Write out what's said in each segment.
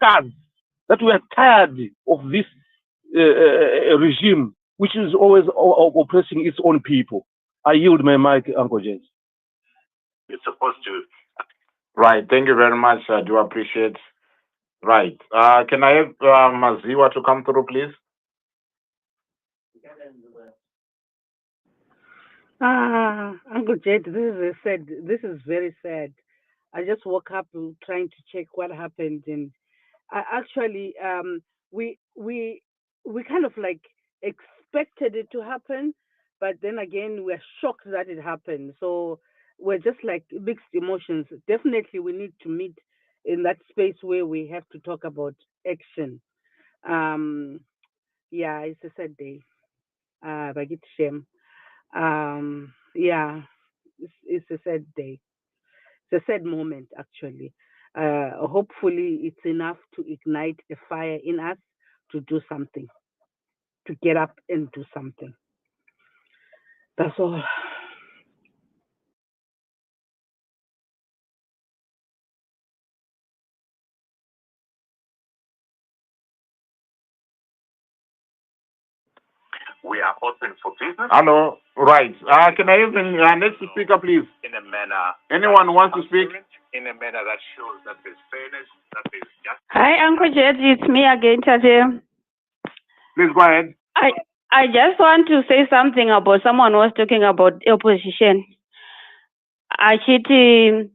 suckers, that we are tired of this regime, which is always oppressing its own people. I yield my mic, Uncle James. It's supposed to. Right. Thank you very much. I do appreciate. Right. Can I have Maziwa to come through, please? Uncle Jed, this is very sad. I just woke up trying to check what happened, and actually, we kind of like expected it to happen, but then again, we're shocked that it happened. So we're just like mixed emotions. Definitely, we need to meet in that space where we have to talk about action. Um, yeah, it's a sad day. But it's shame. Yeah, it's a sad day. It's a sad moment, actually. Hopefully, it's enough to ignite a fire in us to do something, to get up and do something. That's all. We are open for business. Hello. Right. Can I have the next speaker, please? In a manner. Anyone wants to speak? In a manner that shows that there's fairness, that there's justice. Hi, Uncle Jet. It's me again, Tate. Please go ahead. I just want to say something about someone was talking about opposition. Achiti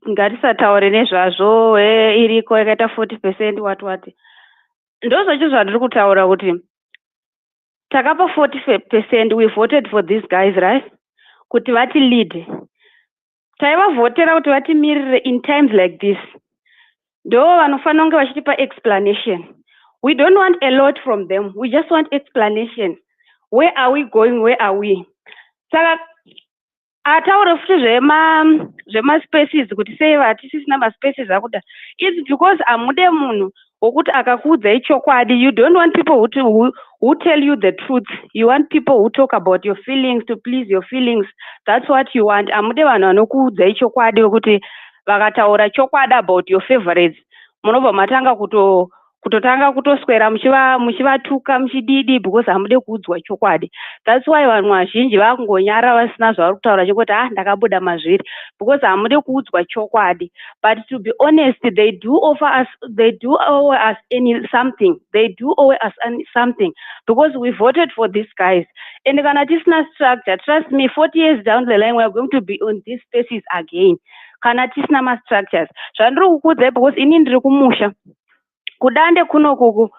ngatisataure nezvazvo iriko yakaita 40% what ndozvacho zvandiri kutaura kuti takapa 40%, we voted for these guys, right? Kuti vati lead. Taivavhotera kuti vatimirire in times like this. Ndo vanofanira kunge vachitipa explanation. We don't want a lot from them. We just want explanation. Where are we going? Where are we? Saka ataure futi zvema spaces kuti sei vatisisina ma spaces akuda. It's because amude munhu wokuti akakuudzai chokwadi. You don't want people who tell you the truth. You want people who talk about your feelings, to please your feelings. That's what you want. Amude vanhu vanokuudzai chokwadi wokuti vakataura chokwadi about your favorites. Munobva matanga kutotanga kutoswera muchivatuka muchididi because hamude kuudzwa chokwadi. That's why vanhu vazhinji vakungonyara vasina zvavari kutaura chekuti ndakabuda mazviri because hamude kuudzwa chokwadi. But to be honest, they do owe us something. They do owe us something because we voted for these guys. And kana tisina structure, trust me, 40 years down the line, we are going to be on these spaces again. Kana tisina ma structures. Zvandiri kukuudzai because ini ndiri kumusha. Kudande kunokuku.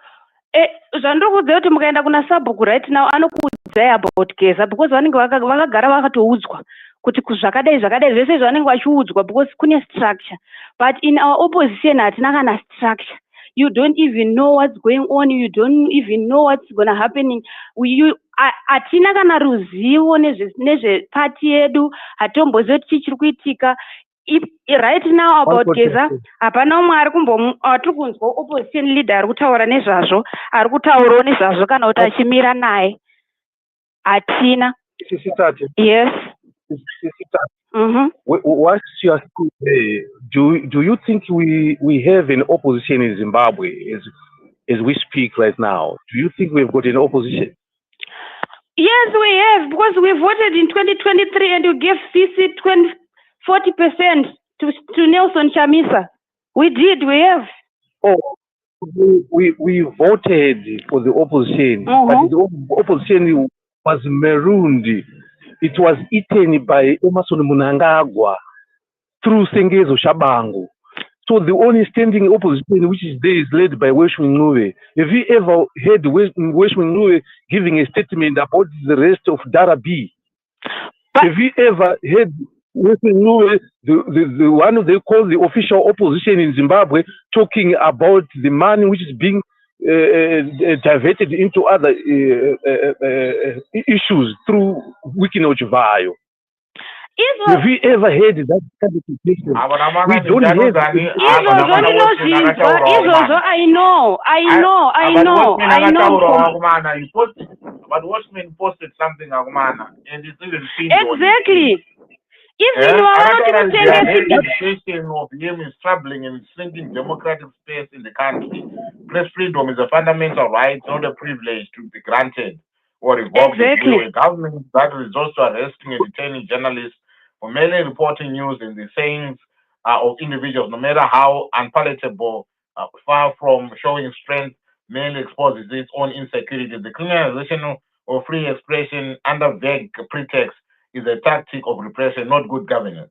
Zvandiri kuudzai kuti mukaenda kuna sabhuku right now anokuudzai about Geza because vanenge vakagara vakatoudzwa kuti zvakadai zvese zvanenge vachiudzwa because kune structure. But in our opposition hatina kana structure. You don't even know what's going on. You don't even know what's going to happen. Hatina kana ruzivo nezvepati yedu. Hatombozivi kuti chiri kuitika. Right now about Geza, hapana umwe atiri kunzwa opposition leader ari kutaura nezvazvo, ari kutaurawo nezvazvo kana kuti achimira naye. Hatina. Yes. What's your do you think we have an opposition in Zimbabwe as we speak right now? Do you think we've got an opposition? Yes, we have, because we voted in 2023 and you gave CC 40% to Nelson Chamisa. We did, we have. Oh, we voted for the opposition, but the opposition was marooned. It was eaten by Emerson Mnangagwa through Sengezo Shabangu. So the only standing opposition which is there is led by Weshwin Nuwe. Have you ever heard Weshwin Nuwe giving a statement about the rest of Darabi? Have you ever heard Weshwin Nuwe, the one they call the official opposition in Zimbabwe, talking about the money which is being diverted into other issues through Wikinochivayo? Have you ever heard that kind of situation? We don't have But Watchmen posted something, and it's even exactly. Even the education of him is troubling and shrinking democratic space in the country. Press freedom is a fundamental right, not a privilege to be granted or revoked. Exactly. A government that resorts to arresting and detaining journalists for merely reporting news and the sayings of individuals, no matter how unpalatable, far from showing strength, merely exposes its own insecurities. The criminalization of free expression under vague pretext is a tactic of repression, not good governance.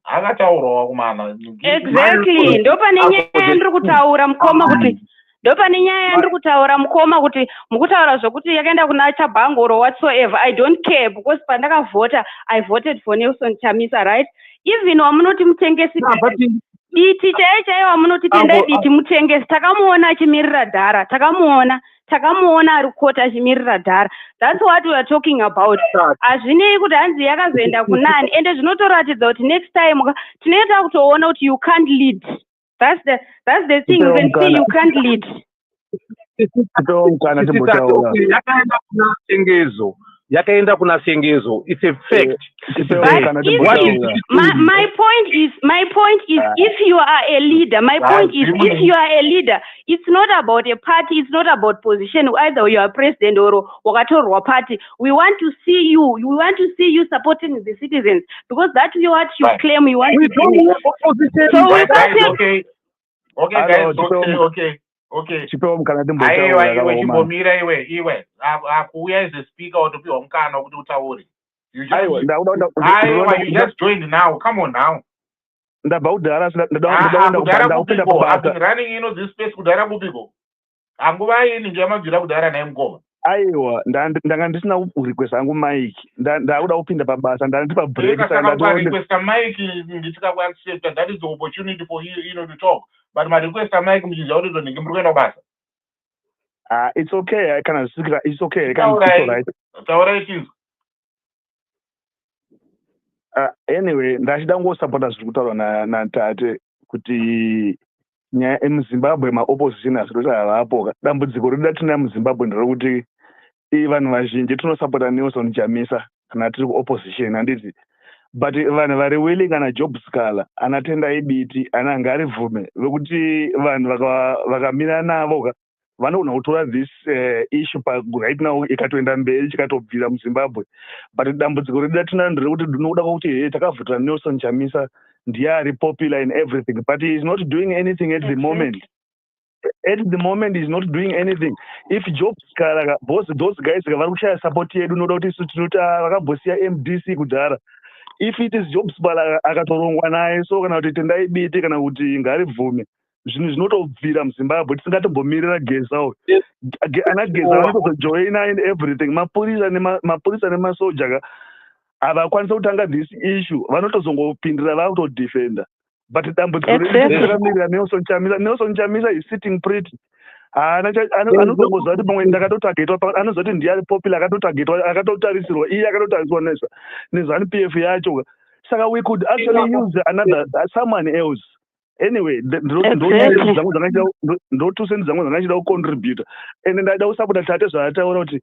Exactly. Ndopane nyaya ndiri kutaura mukoma kuti ndopane nyaya yandiri kutaura mukoma kuti mukutaura zvokuti yakaenda kuna Chabhangoro whatsoever. I don't care because pandakavhota I voted for Nelson Chamisa, right? Even wamunoti mutengesi diti chaiyo wamunoti tendai diti mutengesi takamuona achimirira dhara, takamuona ari kota achimirira dhara. That's what we are talking about. Hazvinei kuti hanzi yakazoenda kunani ende zvinotoratidza kuti next time tinoenda kutoona kuti you can't lead. That's the thing. You can see you can't lead. Yakaenda kuna sengezo. It's a fact. My point is, if you are a leader, it's not about a party, it's not about position, either you are president or wakatorwa party. We want to see you supporting the citizens, because that's what you claim you want to do. So we can't Okay, guys, okay. Iwe chimbomira iwe. Akuya is the speaker otopiwa mukana kuti utaure. You just joined now. Come on now. I've been running this space kudara bubiko. Anguva ini ndiyamabvira kudara naye mukoma. Aiwa, ndanga ndisina request hangu mic. Ndauda kupinda pabasa, ndati pa break request mic nditika ku accept. That is the opportunity for you to talk. But my request mic mjinja uri ndinge muri kwenda basa. It's okay. I can speak. It's okay. It's all right. It's all right. Anyway, ndachida ngosapota zviri kutaurwa na tate kuti nyaya emuzimbabwe maopposition asiroti avapo. Dambudziko rida tina muzimbabwe nderekuti vanhu vazhinji tinosapota Nelson Chamisa kana tiri kuopposition handiti, but vanhu vari willing ana Job Scala ana Tendai Biti ana Ngaribvume vekuti vanhu vakamira navo vanogona kutora this issue right now ikatoenda mberi chikatobvira muZimbabwe. But dambudziko rida tina nderekuti ndinoda kuti takavhotera Nelson Chamisa ndiye ari popular in everything, but he is not doing anything at the moment. At the moment he's not doing anything. If Job Scala those guys vari kushaya support yedu noda kuti isu tinoti vakambosiya MDC kudhara. If it is Job Scala akatorongwa naye, so kana kuti Tendai Biti kana kuti Ngaribvume zvinhu zvinotobvira muZimbabwe tisingatombomirira Geza ana Geza vanotozojoina in everything. Mapurisa nemasoja havakwanisa kutanga this issue, vanotozongopindira vakutodefenda. But dambudziko rekumirira Nelson Chamisa is sitting pretty. Anotongozva kuti pamwe ndakatotargetwa, anozva kuti ndiye ari popular akatotargetwa, akatotarisirwa iye akatotariswa neZANU-PF yacho. Saka we could actually use someone else. Anyway, ndotusendi dzangu dzangachida kucontribute. And ndaida kusapota tate zvaataura kuti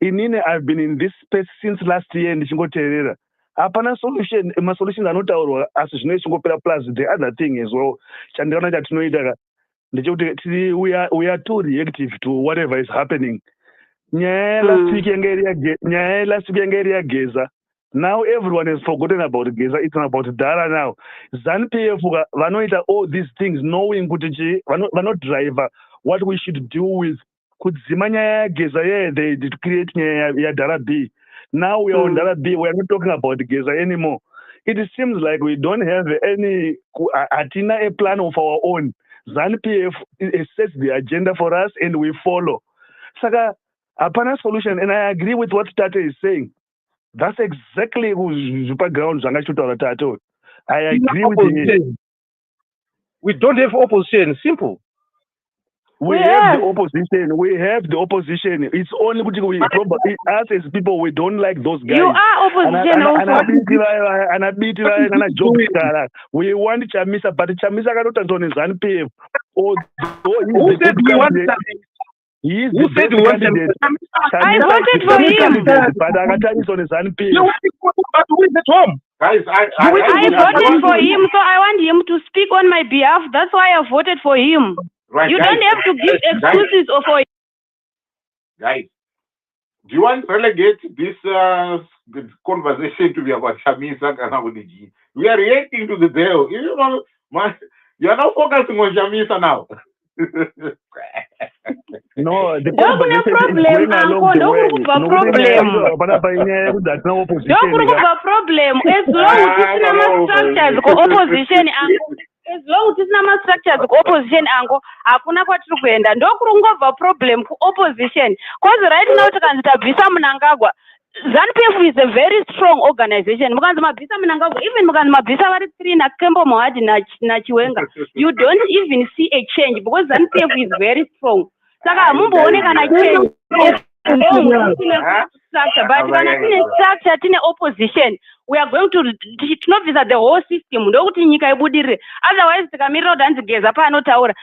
inini I've been in this space since last year ndichingoteerera. Hapana solution, masolutions anotaurwa asi zvinoizvi chingopera plus the other thing as well. Chandikaona chatinoita ndechekuti we are too reactive to whatever is happening. Nyaya last week yanga iri yaGeza. Now everyone has forgotten about Geza. It's about Dara now. ZANU-PF vanoita all these things knowing kuti vanot drive what we should do with kudzima nyaya yaGeza. Yeah, they did create nyaya yaDara B. Now we are on Dara B. We are not talking about Geza anymore. It seems like we don't have any atina a plan of our own. ZANU-PF sets the agenda for us and we follow. Saka hapana solution, and I agree with what Tate is saying. That's exactly who's background. I agree with you. We don't have opposition. Simple. We have the opposition. It's only we probably us as people we don't like those guys. You are opposition also. We want Chamisa, but Chamisa cannot turn on ZANU-PF. He is Who the said best we want candidate. I voted for him. But Akatanis on his You ZANU-PF. want to go back to win at home? Guys, I voted for him, so I want him to speak on my behalf. That's why I voted for him. Right, You guys, don't have to give excuses for guys, do you want to relegate this conversation to be about Chamisa Kanawuniji? We are reacting to the bill. You are not focusing on Chamisa now. No, the Don't have problem, Uncle. Don't have problem. That's no opposition. Don't have problem. As long as it's not structures go opposition, as long as it's not structures go opposition, Uncle, hakuna kwatiri kuenda. Ndokurungova problem ku opposition. Because right now takanzita Bisa Mnangagwa. ZANU-PF is a very strong organization. Mukanzi Mabisa Mnangagwa, even Mukanzi Mabisa vari 3 na Kembo Mohadi na Chiwenga. You don't even see a change because ZANU-PF is very strong. Saka mumboone kana change. Structure, but kana tine structure, tine opposition, we are going to visit the whole system. Ndokuti nyika ibudirire. Otherwise tikamirira kudanzigeza paanotaura.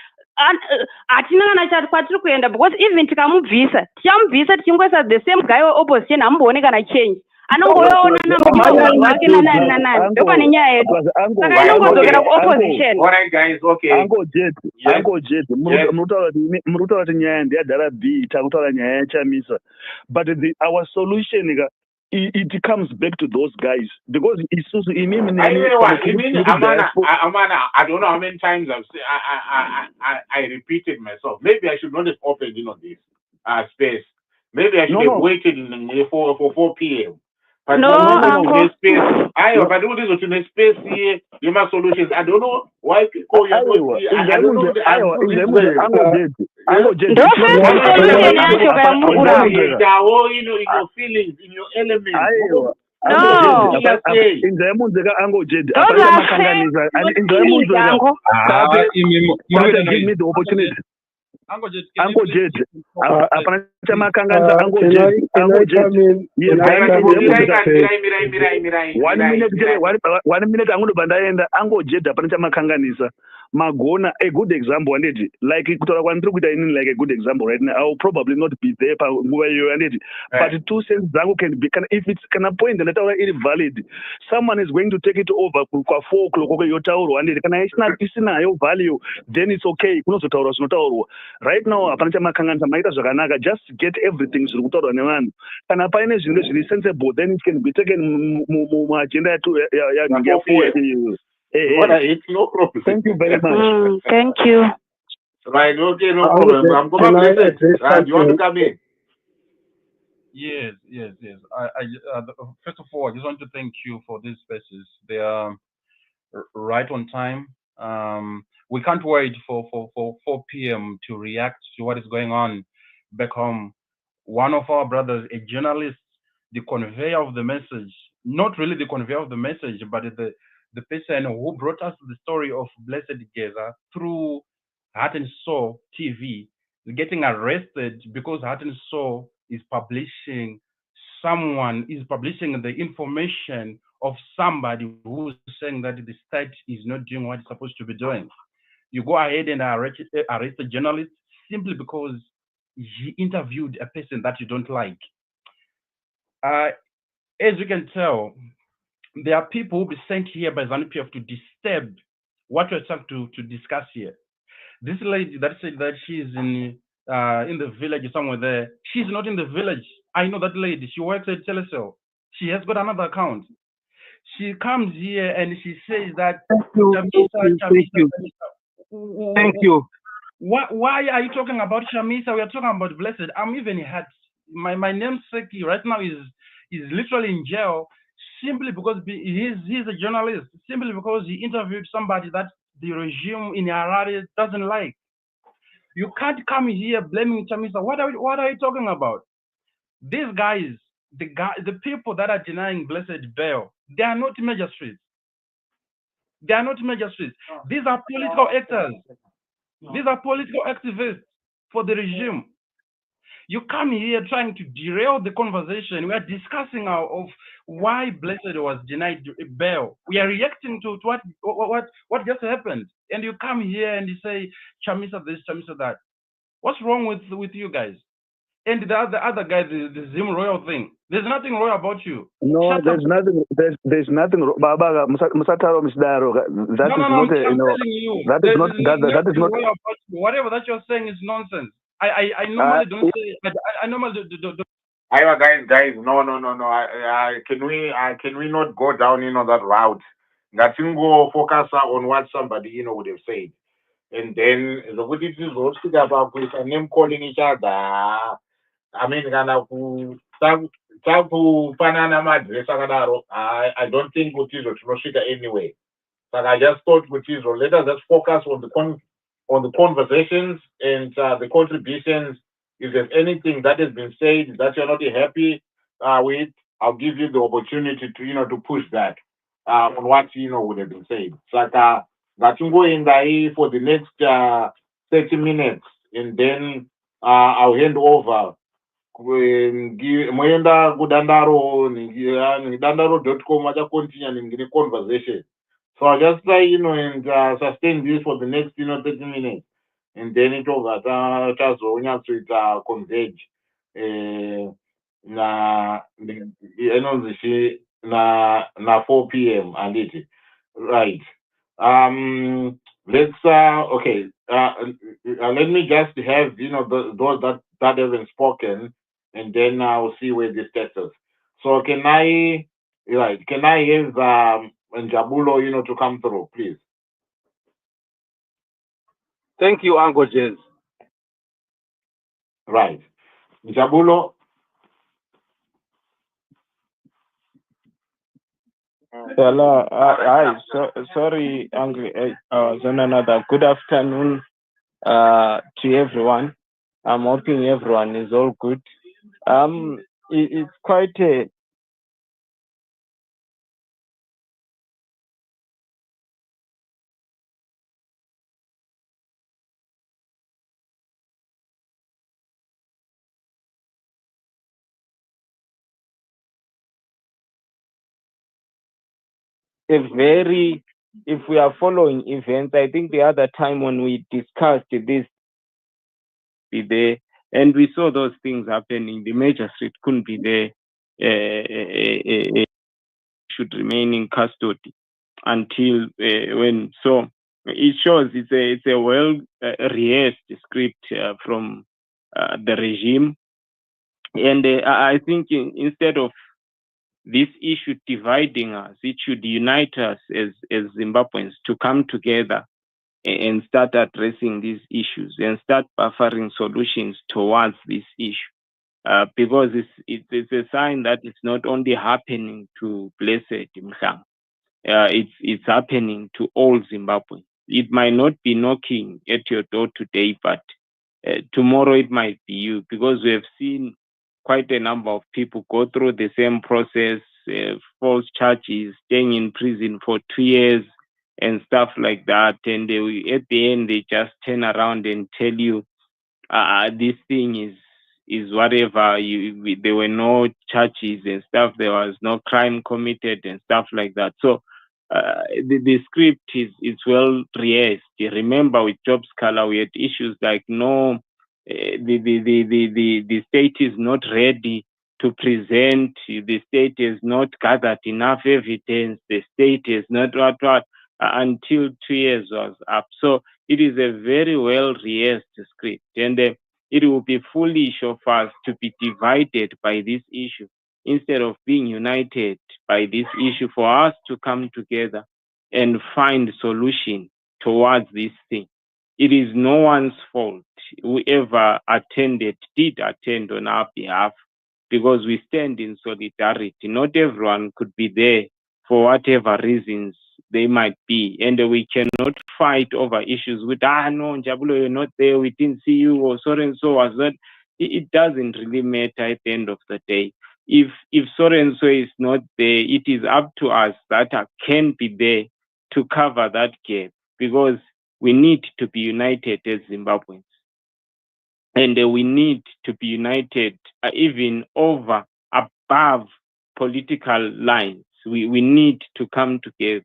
Hatina kana chati kwatiri kuenda because even tikamubvisa tichingwesa the same guy opposition hamboone kana change. Anongoona nambo wake nanani ndopane nyaya yedu. Saka inongodzokera ku opposition. All right, guys, okay. Uncle Jet, murutaura kuti nyaya ndeyadhara B takutaura nyaya yaChamisa, but our solution it comes back to those guys because isusu imimi Amana, I don't know how many times I repeated myself. Maybe I should not have opened this space. Maybe I should have waited for 4 p.m. But no, space. But all this in space here, human solutions. I don't know why people I don't know. In your feelings, in your elements. Give me the opportunity. Uncle Jet, apana chama kanganza Uncle Jet. One minute angoba ndaenda Uncle Jet apana chama kanganisa. Magona, a good example, and like it like a good example right now. I will probably not be there where you are, but 2 cents can be if it's can a point that is valid. Someone is going to take it over for 4 o'clock your tower and it's not your value, then it's okay. Right now, just get everything and a is sensible, then it can be taken agenda to it's no problem. Thank you very much. Thank you. Right, okay, no problem. I'm going to play it. You want to come in? Yes. First of all, I just want to thank you for these spaces. They are right on time. We can't wait for 4 p.m. to react to what is going on back home. One of our brothers, a journalist, the conveyor of the message, not really the conveyor of the message, but the person who brought us the story of Blessed Geza through Heart and Soul TV, getting arrested because Heart and Soul is publishing the information of somebody who's saying that the state is not doing what it's supposed to be doing. You go ahead and arrest a journalist simply because he interviewed a person that you don't like. As you can tell, there are people who will be sent here by ZANU-PF to disturb what we're trying to discuss here. This lady that said that she's in the village somewhere there, she's not in the village. I know that lady. She works at Telecel. She has got another account. She comes here and she says that. Thank you. Why are you talking about Chamisa? We are talking about Blessed. I'm even hurt. My namesake right now is literally in jail simply because he's a journalist. Simply because he interviewed somebody that the regime in Harare doesn't like. You can't come here blaming Chamisa. What are you talking about? These guys, the people that are denying Blessed bail, they are not magistrates. They are not magistrates. These are political actors. These are political activists for the regime. You come here trying to derail the conversation. We are discussing of why Blessed was denied bail. We are reacting to what just happened. And you come here and you say, Chamisa this, Chamisa that. What's wrong with you guys? And the other guy, the Zim Royal thing. There's nothing royal about you. No, Shut there's up. nothing. There's nothing. Baba, Musataro Misdaro. That No, is no, no. not. I'm No, telling you, that is there's not. That is nothing not. royal about you. Whatever that you're saying is nonsense. I normally don't say. I normally do. Iowa guys, no. Can we not go down, that route? That you go focus on what somebody, would have said. And then the good it is also about with a name calling each other. I mean, panana madress I don't think Gutizo Troshika anyway. But I just thought Gutizo, let us just focus on the conversations and the contributions. If there's anything that has been said that you're not happy with, I'll give you the opportunity to to push back on what would have been said. It's like that you go in there for the next 30 minutes, and then I'll hand over moenda kudandaro dandaro.com vachakontinya ngine conversation. So I'll just try, and sustain this for the next, 30 minutes. And then it over tazonyatsoita converge na enonzishi na 4 p.m. and it right. Let's okay. Let me just have those that haven't spoken, and then I'll see where this takes us. So can I have Njabulo to come through, please? Thank you, Uncle Jez. Right, Njabulo. Hello. Hi. Sorry, Angry. I was on another. Good afternoon to everyone. I'm hoping everyone is all good. It's quite a very, if we are following events, I think the other time when we discussed this, be there, and we saw those things happening, the magistrate couldn't be there, should remain in custody until when. So it shows it's a well rehearsed script from the regime, and I think instead of this issue dividing us, it should unite us as Zimbabweans to come together and start addressing these issues and start offering solutions towards this issue. Because it's a sign that it's not only happening to Blessed MHLANGA, it's happening to all Zimbabweans. It might not be knocking at your door today, but tomorrow it might be you, because we have seen quite a number of people go through the same process, false charges, staying in prison for 2 years and stuff like that. And at the end, they just turn around and tell you, this thing is whatever. There were no charges and stuff. There was no crime committed and stuff like that. So the script is well rehearsed. Remember, with Job Scholar, we had issues like the state is not ready to present. The state has not gathered enough evidence. The state is not what until 2 years was up. So it is a very well rehearsed script, and it will be foolish of us to be divided by this issue instead of being united by this issue, for us to come together and find solution towards this thing. It is no one's fault. Whoever did attend on our behalf, because we stand in solidarity. Not everyone could be there for whatever reasons they might be, and we cannot fight over issues with no, Njabulo, you're not there, we didn't see you, or so and so was that. It doesn't really matter at the end of the day. If so and so is not there, it is up to us that can be there to cover that gap, because we need to be united as Zimbabweans, and we need to be united even above political lines. We need to come together,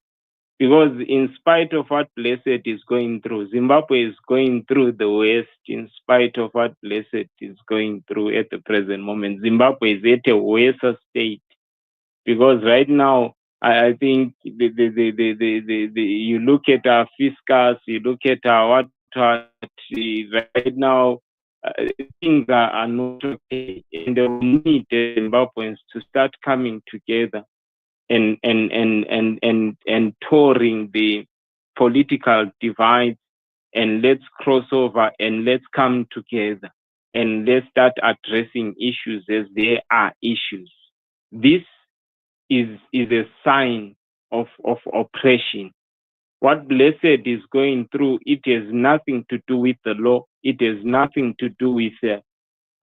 Because in spite of what Blessed is going through, Zimbabwe is going through the worst. In spite of what Blessed is going through at the present moment, Zimbabwe is at a worse state. Because right now, I think you look at our fiscus, you look at our right now, things are not okay, and we need the Zimbabweans to start coming together and touring the political divide, and let's cross over and let's come together and let's start addressing issues as they are issues. This is a sign of oppression. What Blessed is going through, it has nothing to do with the law. It has nothing to do with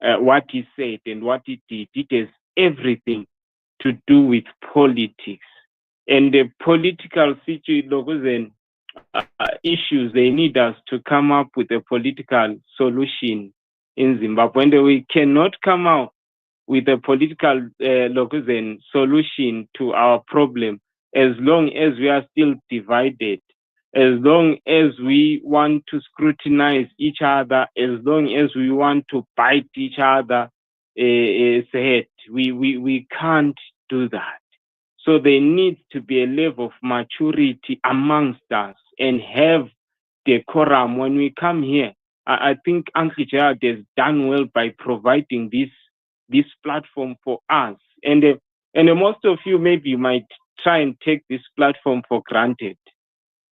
what he said and what he did. It has everything to do with politics. And the political situation, issues, they need us to come up with a political solution in Zimbabwe. And we cannot come out with a political solution to our problem as long as we are still divided, as long as we want to scrutinize each other, as long as we want to bite each other head. We can't do that. So there needs to be a level of maturity amongst us and have decorum when we come here. I think Uncle Gerald has done well by providing this platform for us. And most of you maybe might try and take this platform for granted.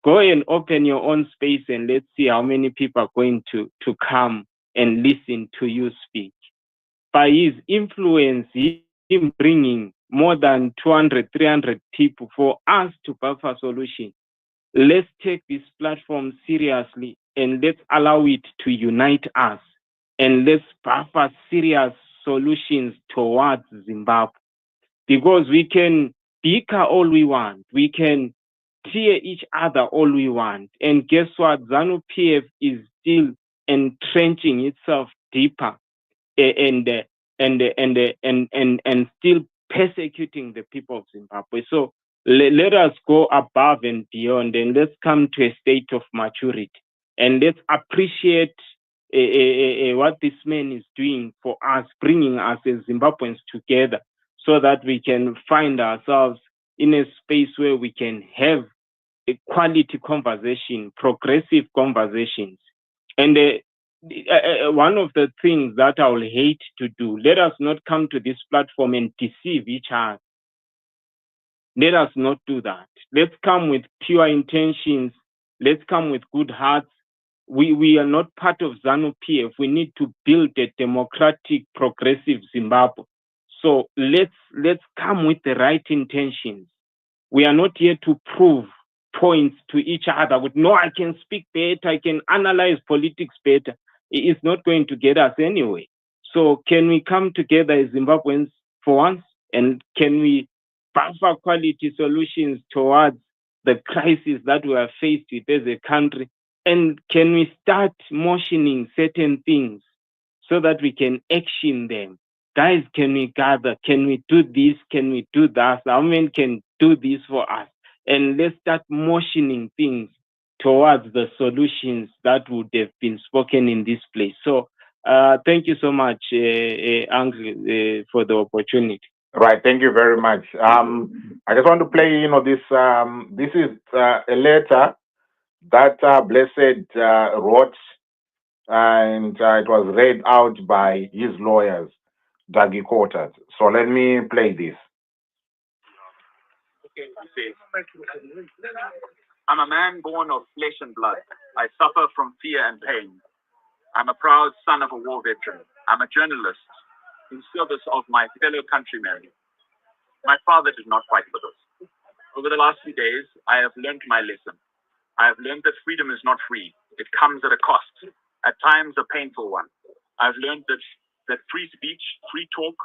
Go and open your own space and let's see how many people are going to come and listen to you speak. By his influence, him bringing more than 200, 300 people for us to buffer solution. Let's take this platform seriously and let's allow it to unite us, and let's buffer serious solutions towards Zimbabwe. Because we can bicker all we want, we can tear each other all we want, and guess what? ZANU-PF is still entrenching itself deeper and still persecuting the people of Zimbabwe. So let us go above and beyond, and let's come to a state of maturity, and let's appreciate what this man is doing for us, bringing us as Zimbabweans together so that we can find ourselves in a space where we can have a quality conversation, progressive conversations. And one of the things that I will hate to do, let us not come to this platform and deceive each other. Let us not do that. Let's come with pure intentions. Let's come with good hearts. We are not part of ZANU-PF. We need to build a democratic, progressive Zimbabwe. So let's come with the right intentions. We are not here to prove points to each other with, no, I can speak better, I can analyze politics better. It's not going to get us anyway. So can we come together as Zimbabweans for once, and can we buffer quality solutions towards the crisis that we are faced with as a country? And can we start motioning certain things so that we can action them? Guys, can we gather? Can we do this? Can we do that? Our men can do this for us. And let's start motioning things towards the solutions that would have been spoken in this place. So thank you so much, Uncle, for the opportunity. Right, thank you very much. I just want to play, this. This is a letter that Blessed wrote, and it was read out by his lawyers, Dougie Quarters. So let me play this. Okay, I'm a man born of flesh and blood. I suffer from fear and pain. I'm a proud son of a war veteran. I'm a journalist in service of my fellow countrymen. My father did not fight for this. Over the last few days, I have learned my lesson. I have learned that freedom is not free. It comes at a cost, at times a painful one. I've learned that free speech, free talk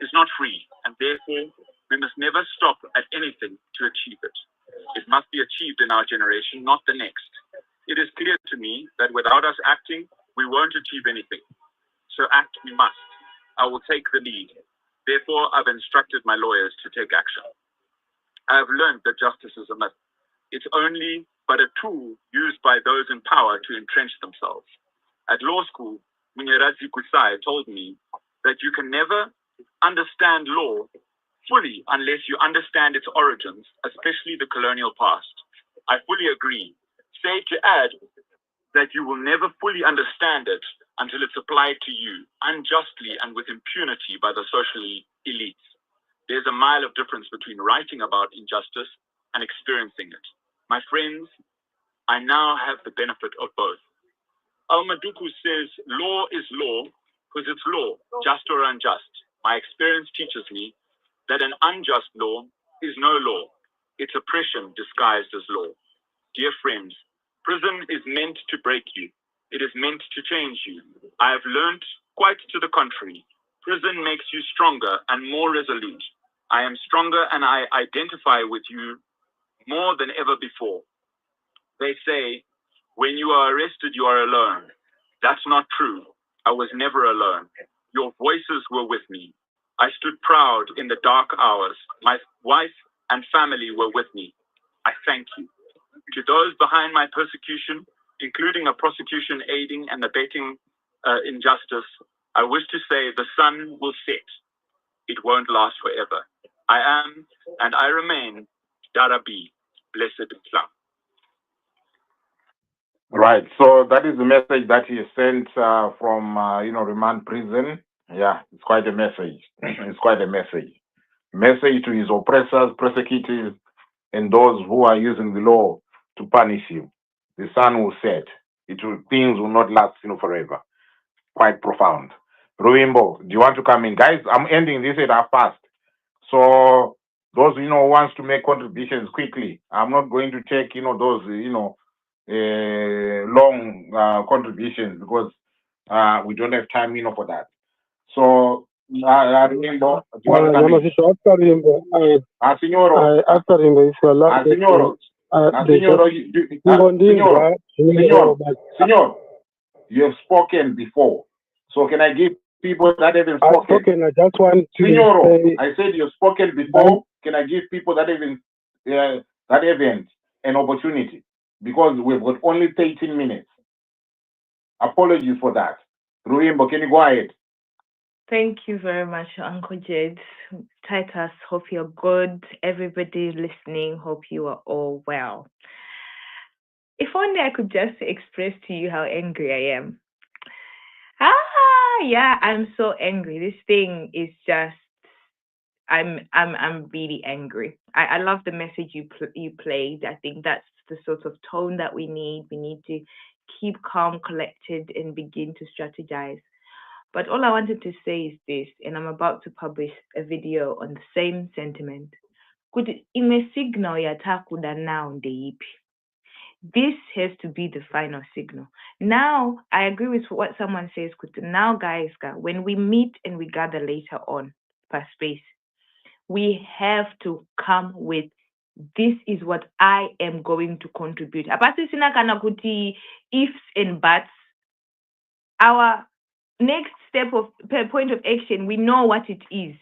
is not free, and therefore we must never stop at anything to achieve it. It must be achieved in our generation, not the next. It is clear to me that without us acting, we won't achieve anything. So act we must. I will take the lead. Therefore, I've instructed my lawyers to take action. I have learned that justice is a myth. It's only but a tool used by those in power to entrench themselves. At law school, Munyerazi Kusai told me that you can never understand law fully unless you understand its origins, especially the colonial past. I fully agree. Safe to add that you will never fully understand it until it's applied to you unjustly and with impunity by the social elites. There's a mile of difference between writing about injustice and experiencing it. My friends, I now have the benefit of both. Al-Maduku says law is law because it's law, just or unjust. My experience teaches me that an unjust law is no law. It's oppression disguised as law. Dear friends, prison is meant to break you. It is meant to change you. I have learned quite to the contrary. Prison makes you stronger and more resolute. I am stronger and I identify with you more than ever before. They say, when you are arrested, you are alone. That's not true. I was never alone. Your voices were with me. I stood proud in the dark hours. My wife and family were with me. I thank you. To those behind my persecution, including a prosecution aiding and abetting injustice, I wish to say the sun will set. It won't last forever. I am and I remain Darabi, blessed Islam. Right. So that is the message that he sent from remand prison. Yeah, it's quite a message. It's quite a message. Message to his oppressors, persecutors, and those who are using the law to punish him. The sun will set. Things will not last forever. Quite profound. Ruimbo, do you want to come in? Guys, I'm ending this at 1:30. So those who wants to make contributions quickly. I'm not going to take those long contributions because we don't have time for that. So Ruimbo, do you want to come in? Signoro. Signor, you have spoken before. So can I give people that haven't spoken? I just want to Signoro, I said you've spoken before. Can I give people that haven't an opportunity? Because we've got only 13 minutes. Apologies for that. Ruimbo, can you go ahead? Thank you very much, Uncle Jed. Titus, hope you're good. Everybody listening, hope you are all well. If only I could just express to you how angry I am. Yeah, I'm so angry. This thing is just, I'm really angry. I love the message you played. I think that's the sort of tone that we need. We need to keep calm, collected, and begin to strategize. But all I wanted to say is this, and I'm about to publish a video on the same sentiment. Could ime signal yatakuda now ndeipi? This has to be the final signal. Now, I agree with what someone says. Now, guys, when we meet and we gather later on per space, we have to come with, this is what I am going to contribute. Apart sina kana kuti ifs and buts, our next step of point of action, we know what it is.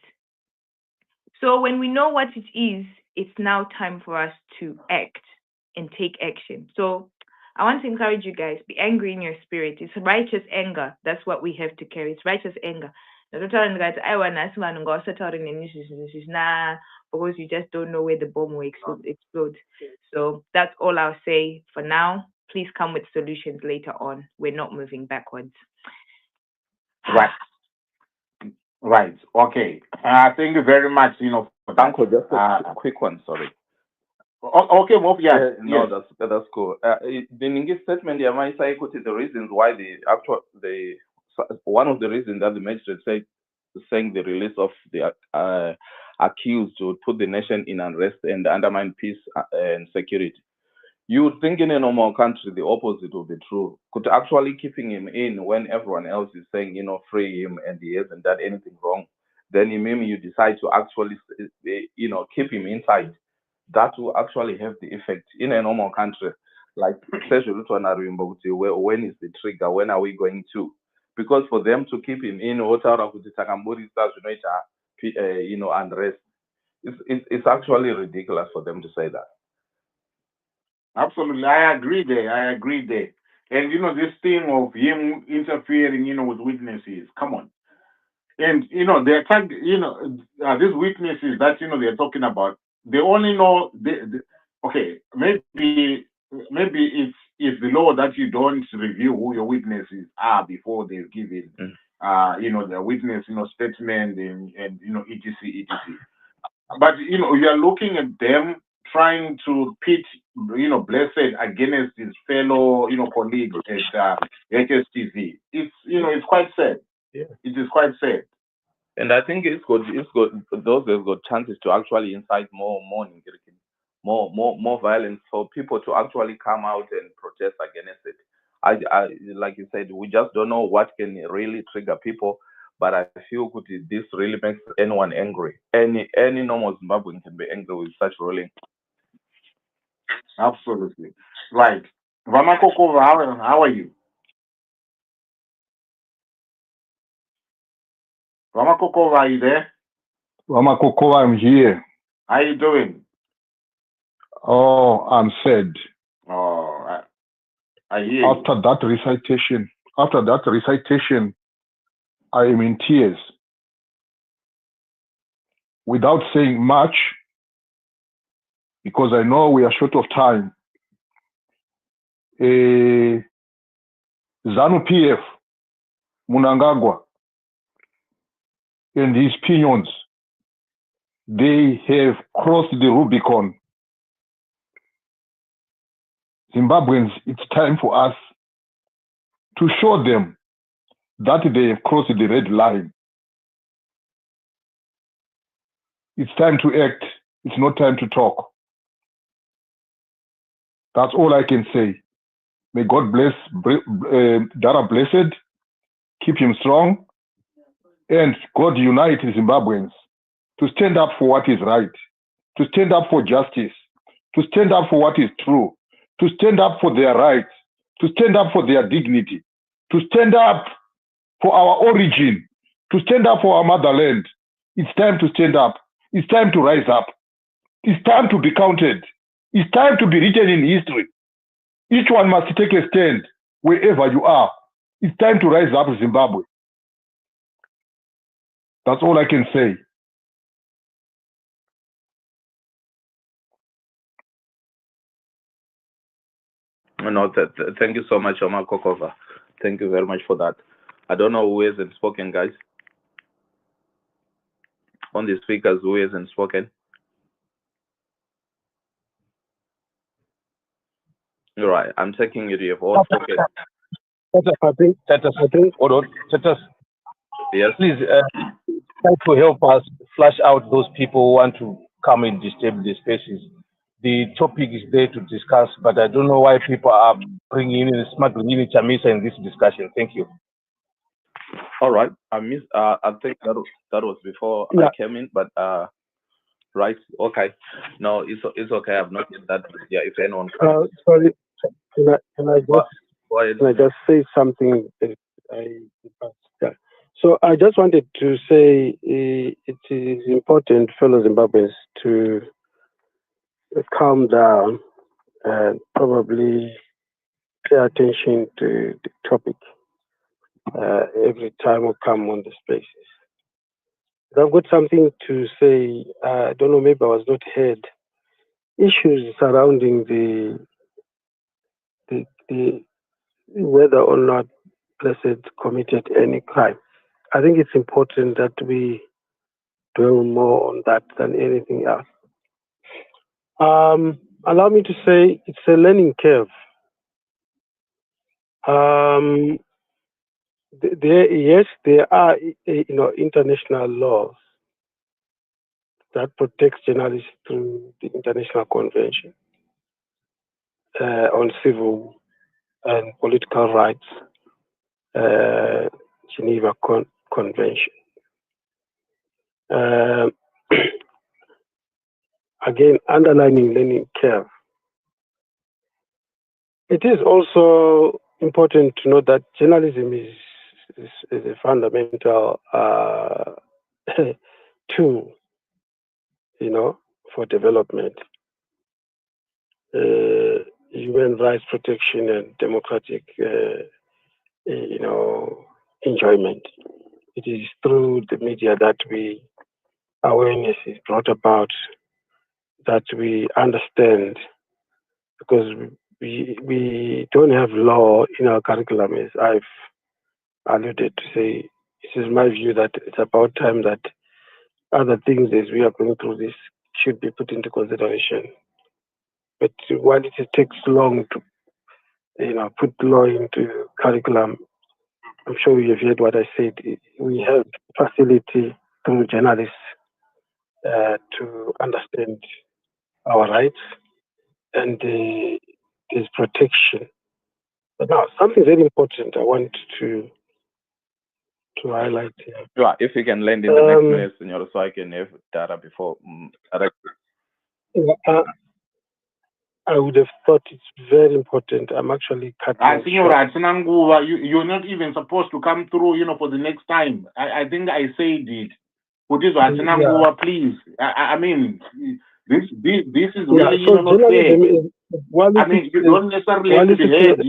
So when we know what it is, it's now time for us to act and take action. So I want to encourage you guys, be angry in your spirit. It's righteous anger. That's what we have to carry. It's righteous anger. Because you just don't know where the bomb will explode. So that's all I'll say for now. Please come with solutions later on. We're not moving backwards. Right. Okay. Thank you very much. For that. Uncle, just a quick one. Sorry. Okay, move. Yeah. No, that's cool. The Ningi statement, I quoted the reasons why one of the reasons that the magistrate said, saying the release of the accused would put the nation in unrest and undermine peace and security. You would think in a normal country the opposite would be true. Could actually keeping him in when everyone else is saying, free him and he hasn't done anything wrong, then maybe you decide to actually, keep him inside. That will actually have the effect in a normal country. Like, when is the trigger? When are we going to? Because for them to keep him in, unrest, it's actually ridiculous for them to say that. Absolutely, I agree there. I agree there. And this thing of him interfering, with witnesses. Come on. And the fact, these witnesses that they're talking about, they only know. Okay, maybe it's the law that you don't review who your witnesses are before they're given, the witness, statement and etc. But you are looking at them trying to pit, Blessed against his fellow, colleagues at HSTV. It's quite sad. Yeah. It is quite sad. And I think it's got those have got chances to actually incite more violence for people to actually come out and protest against it. I like you said, we just don't know what can really trigger people, but I feel this really makes anyone angry. Any normal Zimbabwean can be angry with such ruling. Absolutely. Right. Vamakokova, how are you? Vamakokova, are you there? Ramakokova, I'm here. How are you doing? Oh, I'm sad. Oh, I hear After that recitation, I am in tears. Without saying much, because I know we are short of time. ZANU-PF, Mnangagwa, and his pinions, they have crossed the Rubicon. Zimbabweans, it's time for us to show them that they have crossed the red line. It's time to act. It's not time to talk. That's all I can say. May God bless Dara Blessed, keep him strong, and God unite Zimbabweans to stand up for what is right, to stand up for justice, to stand up for what is true, to stand up for their rights, to stand up for their dignity, to stand up for our origin, to stand up for our motherland. It's time to stand up. It's time to rise up. It's time to be counted. It's time to be written in history. Each one must take a stand wherever you are. It's time to rise up, Zimbabwe. That's all I can say. No, thank you so much, Omar Kokova. Thank you very much for that. I don't know who hasn't spoken, guys. On the speakers, who hasn't spoken? All right, I'm checking it. You have all spoken. I think, hold on. Yes. Please try to help us flush out those people who want to come and disturb the spaces. The topic is there to discuss, but I don't know why people are bringing in and smuggling in Chamisa in this discussion. Thank you. All right. I think that was before I came in, but right. Okay. No, it's okay. I've not yet that. Yeah. If anyone. Sorry. Can I just say something? So I just wanted to say it is important, fellow Zimbabweans, to calm down and probably pay attention to the topic every time we come on the spaces. I've got something to say. I don't know, maybe I was not heard. Issues surrounding the whether or not Blessed committed any crime. I think it's important that we dwell more on that than anything else. Allow me to say it's a learning curve. There are international laws that protect journalists through the International Convention on Civil and Political Rights, Geneva Convention. Again, underlining learning curve. It is also important to note that journalism is a fundamental tool, for development. human rights protection and democratic, enjoyment. It is through the media that awareness is brought about, that we understand, because we don't have law in our curriculum, as I've alluded to say. This is my view that it's about time that other things as we are going through this should be put into consideration. But while it takes long to put law into curriculum, I'm sure you have heard what I said. We have facility through journalists to understand our rights, and there's protection. But now, something very important I want to highlight here. Yeah, if you can land in the next minute, Senor, so I can have data before. I would have thought it's very important. I'm actually cutting Senora, you're not even supposed to come through, for the next time. I think I said it. Yeah. Please. I mean, this is really, not fair. I mean, you don't necessarily have to be heard,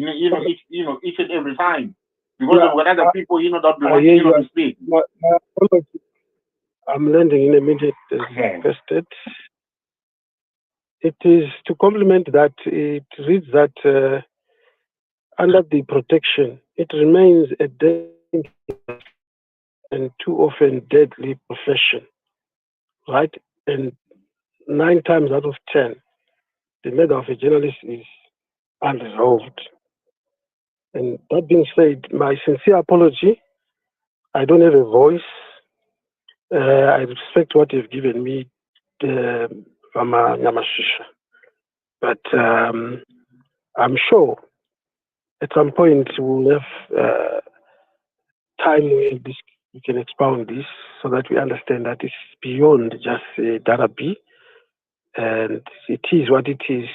each and every time. Because of what other people, that we want, to speak. I'm landing in a minute. Vested. It is to complement that. It reads that under the protection, it remains a dangerous and too often deadly profession, right? And 9 times out of 10, the murder of a journalist is unresolved. And that being said, my sincere apology. I don't have a voice. I respect what you've given me, Mama Nyamashisha. But I'm sure at some point we'll have time where we can expound this so that we understand that it's beyond just data B, and it is what it is.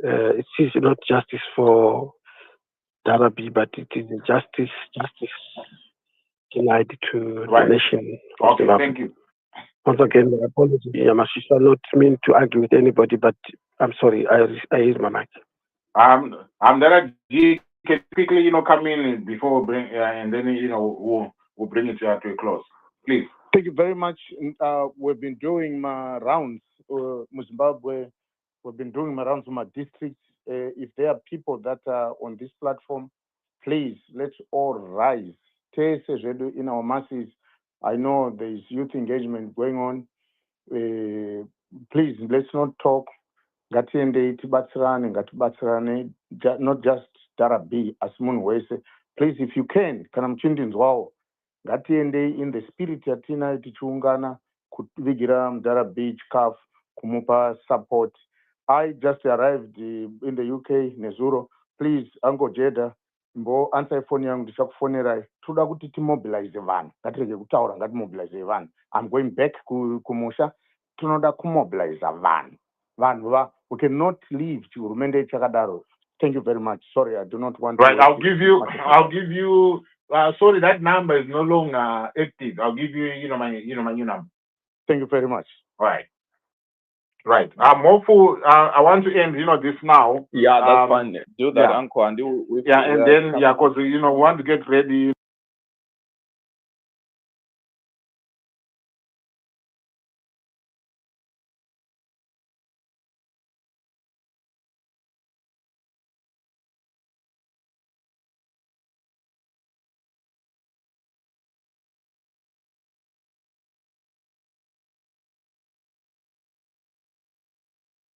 It is not justice for data B, but it is justice denied to the nation. Okay, thank you. Once again, my apology, Yamashita. Not mean to argue with anybody, but I'm sorry. I use my mic. I'm there. Can quickly, come in before we bring, and then we'll bring it to a close, please. Thank you very much. We've been doing my rounds, Zimbabwe. We've been doing my rounds in my districts. If there are people that are on this platform, please let's all rise. In our masses, I know there is youth engagement going on. Please let's not talk. Ngatiende ngatibatsirane, not just dara B as munhu wese. Please, if you can, kana muchindinzwawo, ngatiende in the spirit yatina tichiungana kuvigira mudhara B chikafu, kumupa support. I just arrived in the UK nezuro. Please, Uncle Jeda, mbo answer phone yangu ndichakufonerai. Toda kuti timobilize vanhu. Ngatirege kutaura ngatimobilize vanhu. I'm going back kumusha. Tinoda kumobilize vanhu. We cannot leave Chihurumende Chakadaro. Thank you very much. Sorry, I do not want to. Right, I'll give you. Sorry, that number is no longer active. I'll give you, my new number. Thank you very much. Right. I'm hopeful. I want to end, this now. Yeah, that's fine. Do that, Uncle, and and then, because we want to get ready.